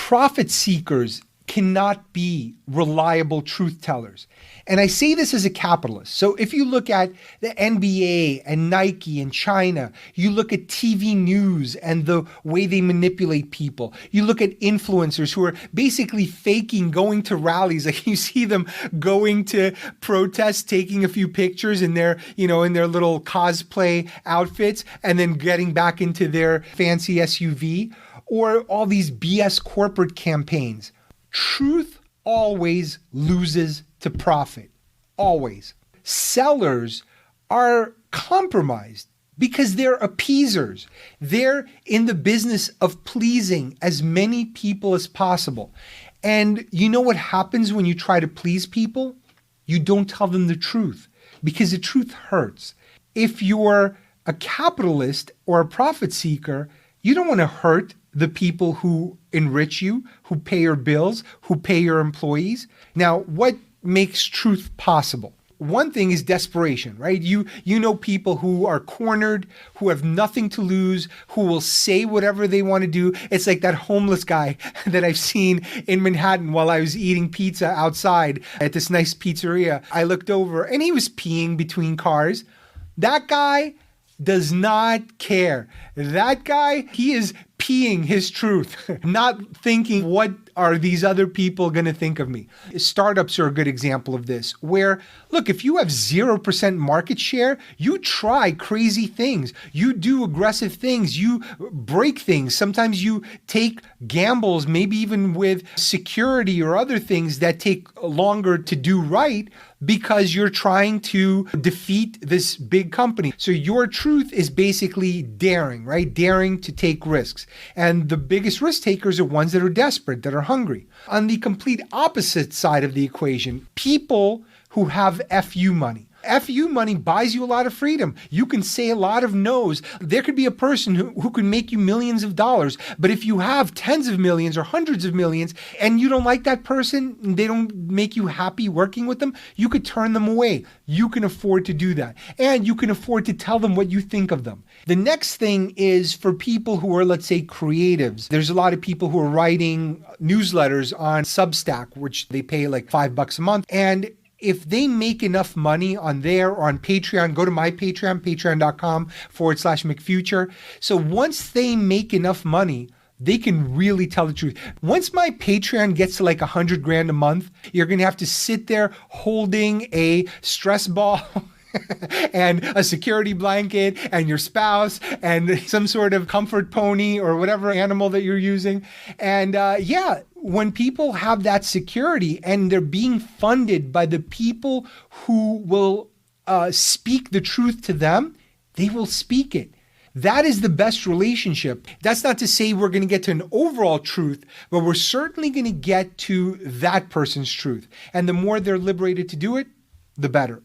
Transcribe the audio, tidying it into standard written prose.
Profit seekers cannot be reliable truth tellers. And I say this as a capitalist. So if you look at the NBA and Nike and China, you look at TV news and the way they manipulate people, you look at influencers who are basically faking going to rallies. Like you see them going to protests, taking a few pictures in their, in their little cosplay outfits and then getting back into their fancy SUV, or all these BS corporate campaigns. Truth always loses to profit. Always. Sellers are compromised because they're appeasers. They're in the business of pleasing as many people as possible. And you know what happens when you try to please people? You don't tell them the truth because the truth hurts. If you're a capitalist or a profit seeker, you don't want to hurt the people who enrich you, who pay your bills, who pay your employees. Now, what makes truth possible? One thing is desperation, right? You know people who are cornered, who have nothing to lose, who will say whatever they want to do. It's like that homeless guy that I've seen in Manhattan while I was eating pizza outside at this nice pizzeria. I looked over and he was peeing between cars. That guy does not care. That guy, he is peeing his truth, not thinking, what are these other people going to think of me? Startups are a good example of this, where, look, if you have 0% market share, you try crazy things. You do aggressive things. You break things. Sometimes you take gambles, maybe even with security or other things that take longer to do right, because you're trying to defeat this big company. So your truth is basically daring, right? Daring to take risks. And the biggest risk takers are ones that are desperate, that are hungry. On the complete opposite side of the equation, people who have FU money. FU money buys you a lot of freedom. You can say a lot of no's. There could be a person who can make you millions of dollars, but if you have tens of millions or hundreds of millions and you don't like that person, they don't make you happy working with them, you could turn them away. You can afford to do that. And you can afford to tell them what you think of them. The next thing is for people who are, let's say, creatives. There's a lot of people who are writing newsletters on Substack, which they pay like $5 a month. And if they make enough money on there or on Patreon, go to my Patreon, patreon.com/McFuture. So once they make enough money, they can really tell the truth. Once my Patreon gets to like $100,000 a month, you're going to have to sit there holding a stress ball and a security blanket and your spouse and some sort of comfort pony or whatever animal that you're using. And when people have that security and they're being funded by the people who will speak the truth to them, they will speak it. That is the best relationship. That's not to say we're going to get to an overall truth, but we're certainly going to get to that person's truth. And the more they're liberated to do it, the better.